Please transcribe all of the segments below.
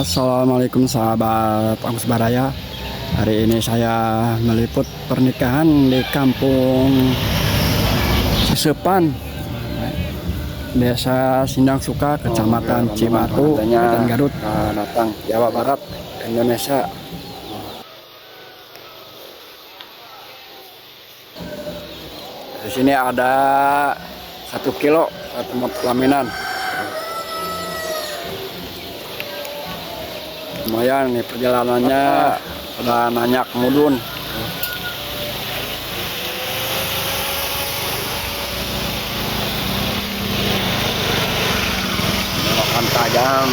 Assalamualaikum sahabat Angkus Baraya. Hari ini saya meliput pernikahan di kampung Cisepan, Desa Sindang Suka, Kecamatan Cimatu, Kabupaten Garut, Batang, Jawa Barat, Indonesia. Di sini ada 1 kilo satu pelaminan. Lumayan nih perjalanannya, ada nanyak mudun. Makan tajam.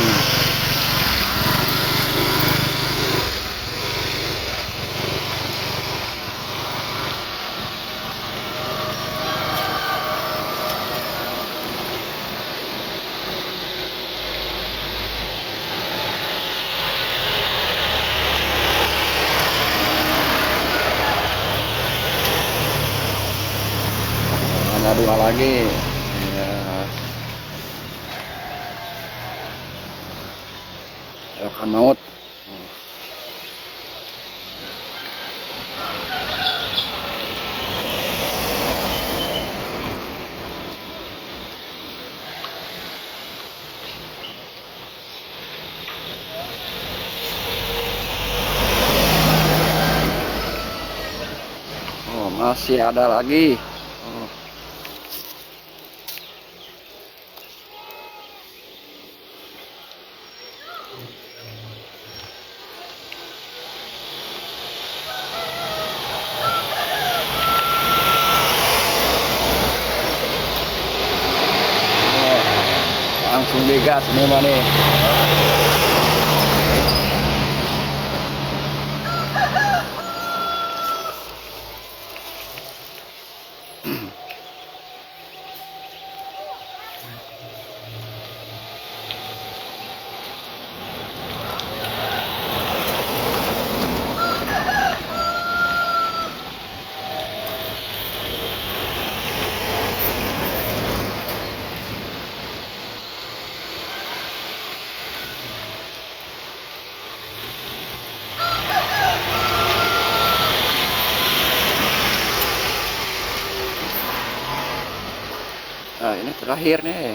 Ada 2 lagi ya. Akan maut. Oh, masih ada lagi. Langsung digas nih nih. Nah, ini terakhir nih.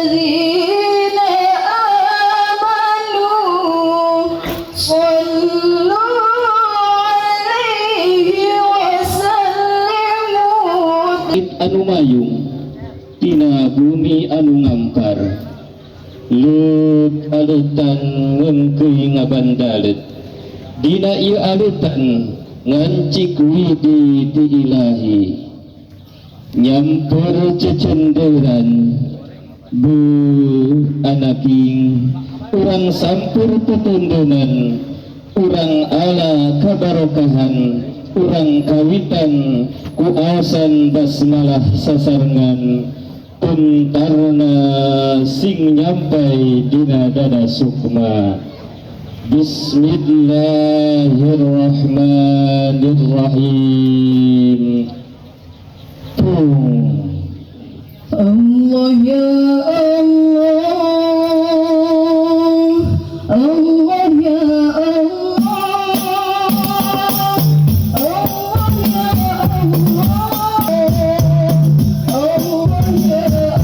الذين آمنوا صلوا عليه وسلموا. Anu mayung tina bumi anu ngampar lut alutan ngengkeuy ngabandalet dina ieu alutan ngancik widi ti ilahi nyamper cecenderan bu anaking urang sampur tetundungan urang ala kabarokahan urang kawitan kuasan basmalah sasarengan tuntarna sing nyampai dina dada sukma. Bismillahirrahmanirrahim. Allah ya Allah, Allah ya Allah, Allah ya Allah, Allah ya Allah,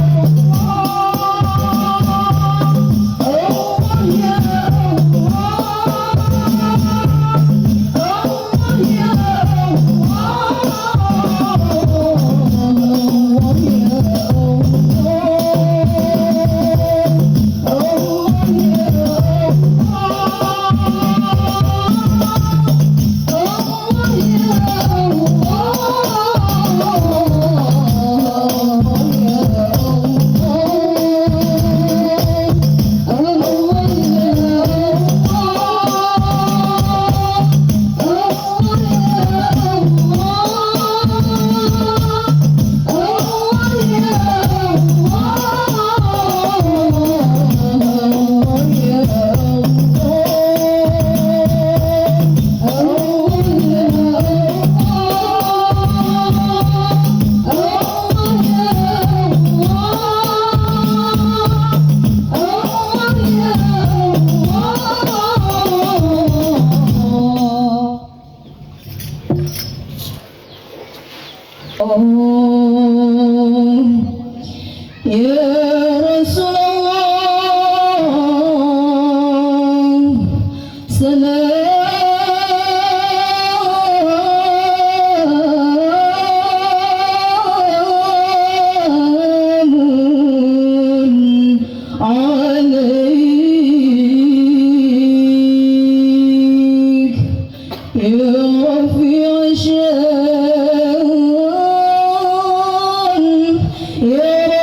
Allah ya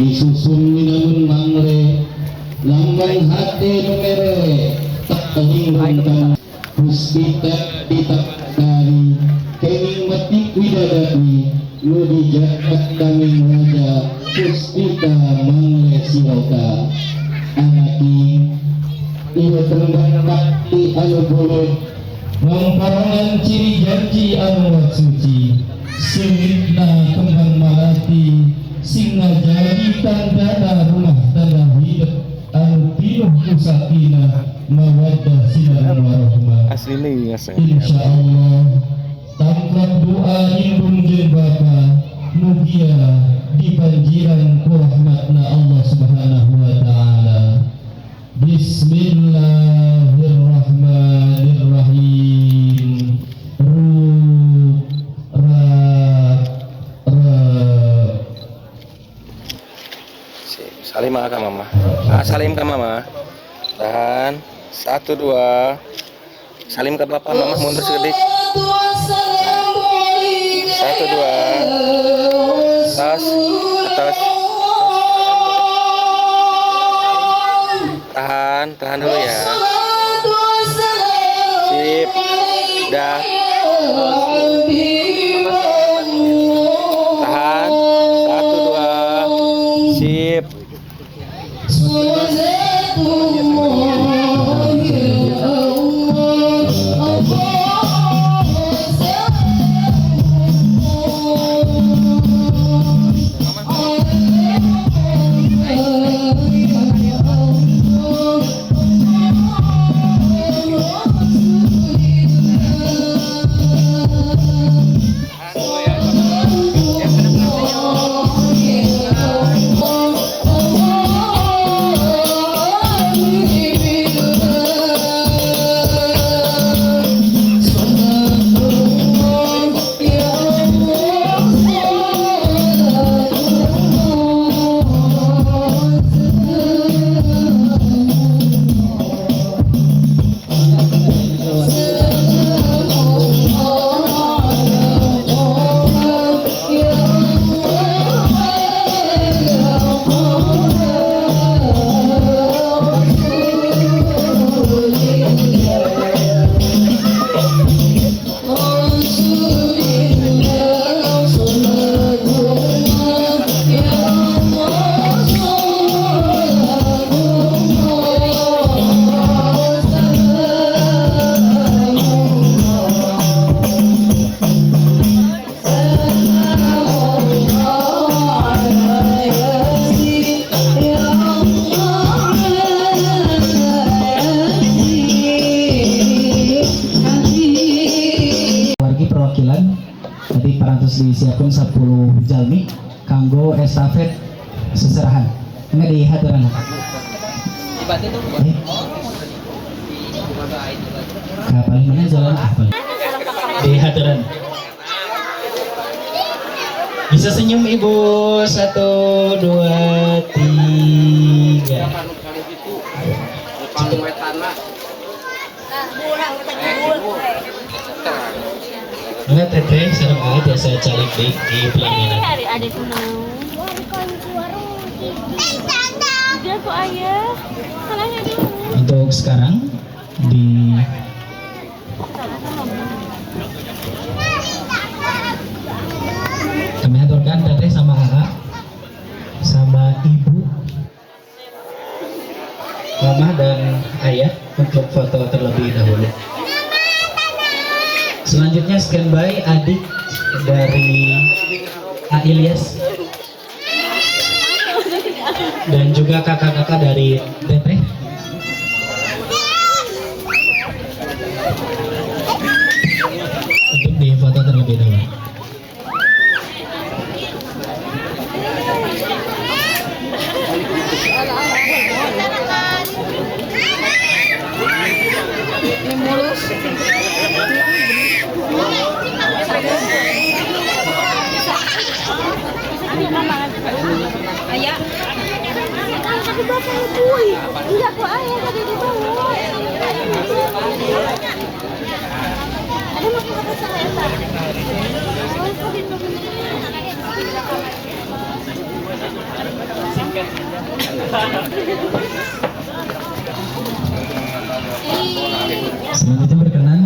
disusun minamun mangre lambang hati numere tak kelingkan puspita ditakdari kenging metik widadari lu dijakat kami raja puspita mangre siroka anaki iya tembang bakti anu bulut memperangan ciri janji anu suci sengitna kembang melati singa jadi tanda rumah tanda hidup anu pinuh sakinah mawaddah sinar warahmah Asli nih ya insyaallah tanpa doa indung jeung bapa mugia di banjiran ku rahmatna Allah subhanahu wa ta'ala. Bismillahirrahmanirrahim. Salim ke mama. Salim ke mama. Tahan. 1 2. Salim ke bapak mama mundur sedikit. 1 2. Atas. Atas. Tahan dulu ya. Sip. Dah. Tahan. 1 2. Sip. Tadi parantos disiapkan 10 jalmi kanggo estafet seserahan. Ini di hadiran. Kapal mana jalan apa? Di hadiran. Bisa senyum ibu. 1 2 3. Nggak teteh, serem aja saya cari di pelaminan. Untuk sekarang di kami aturkan teteh sama kakak sama ibu, mama dan ayah untuk foto terlebih dahulu. Selanjutnya standby adik dari A. Ilyas dan juga kakak-kakak dari Teteh. Untuk di foto terlebih dahulu. Ayah. Tapi bapak kuy. Enggak kok ayah tadi di bawah. Ada mau ke sana ya, Pak? Oh, kok di Selanjutnya berkenan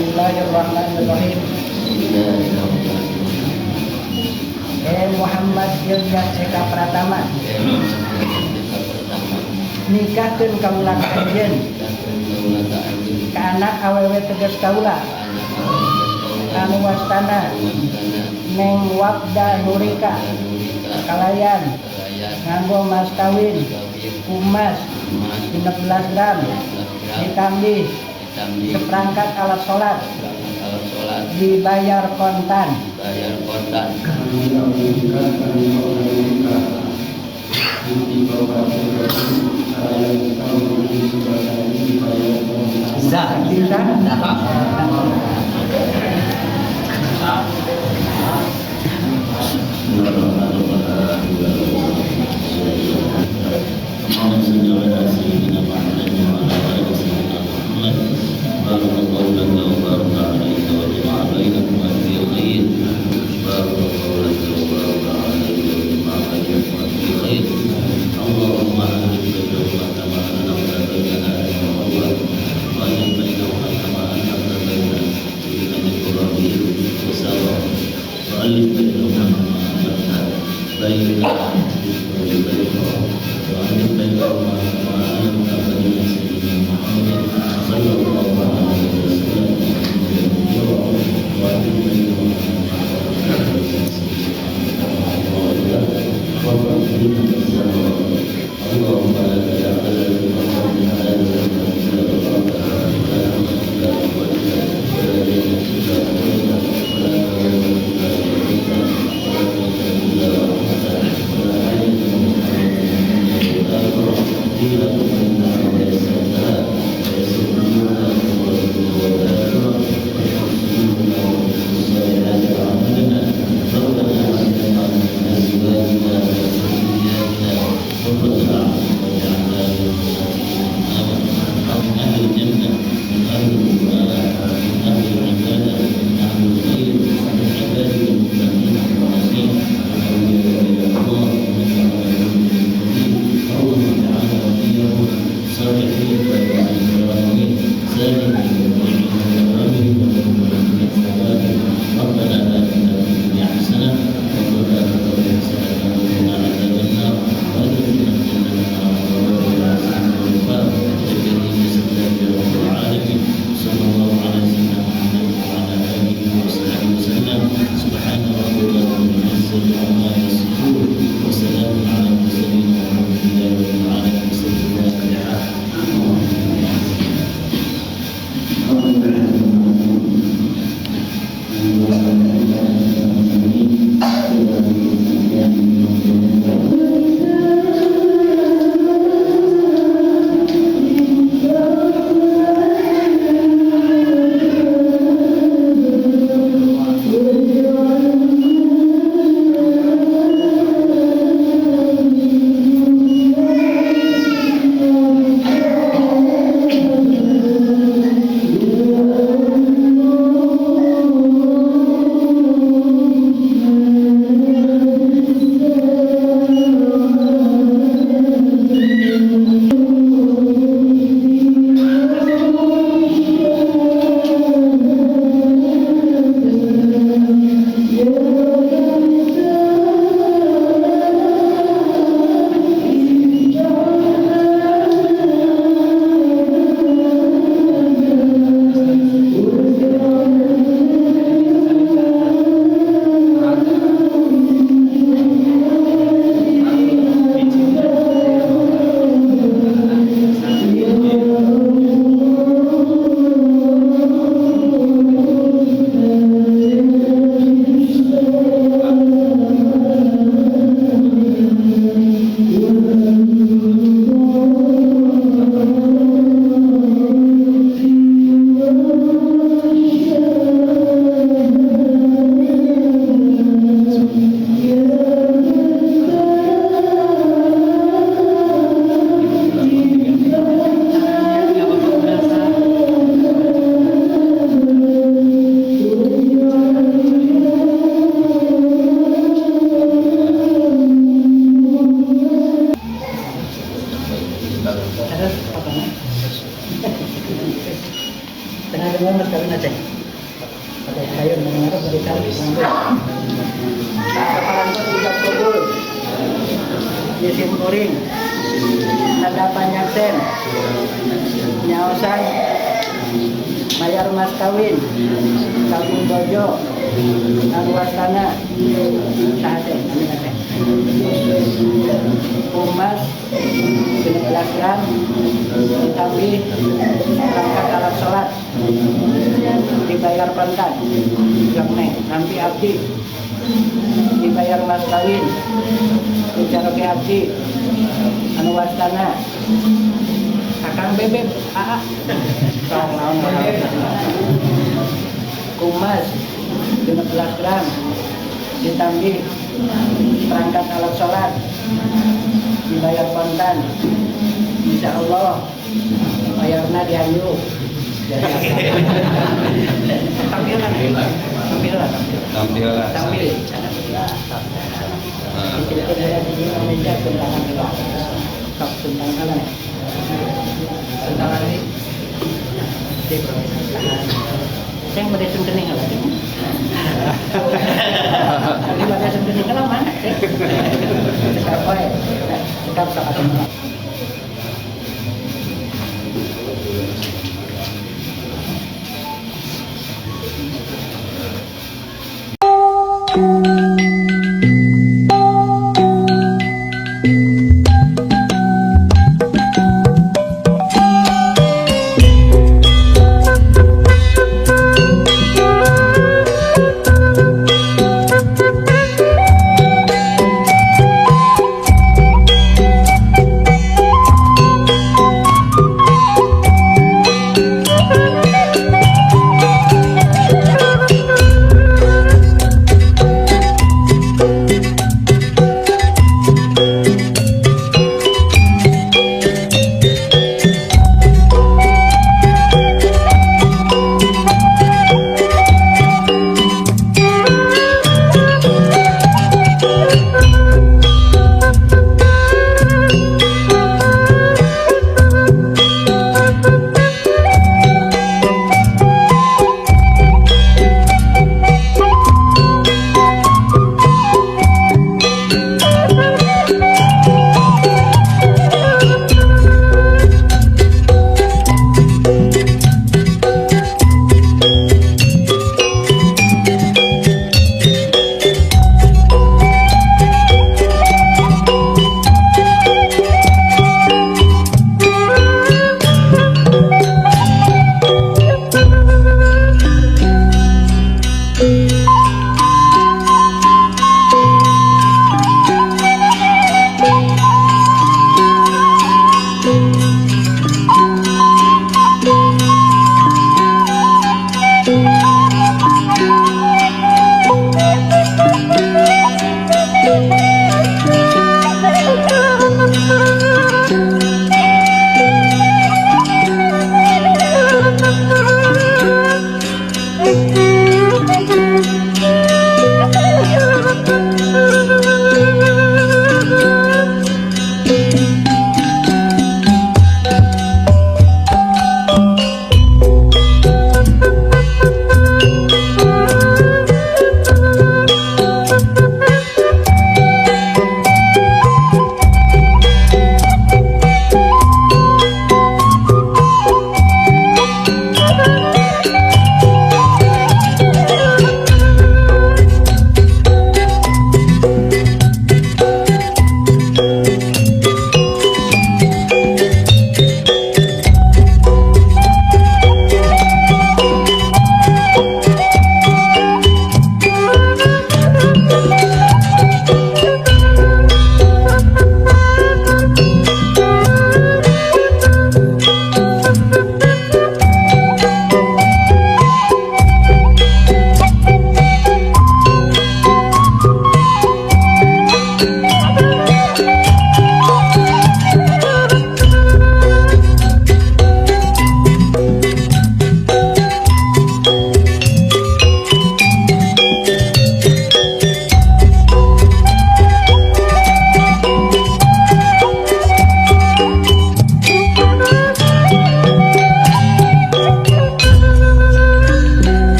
Bismillahirrahmanirrahim. Muhammad Yogyakarta Eka Pratama. Nikahkeun kaula ka anjeun. Ka anak awewe teges kaula. Anu wastana Neng Wabda Nurika kalayan nganggo mas kawin kumas 16 gram ditambih seperangkat alat sholat dibayar kontan. Isim kuring ada banyak sen nyaosan mayar mas kawin kawin bojo aluastana sahate umas 16 gram ditambih perangkat alat sholat dibayar pantan jamne nampi abdi dibayar mas kawin bicara ke abdi anu wastana akang bebek tong naon kumas 16 gram ditambih perangkat alat sholat dibayar kontan insya Allah bayarna diayu tampilan saya mau desem kening apa? Ini mau desem kening kalau mana? Cekap poe, cekap sakat.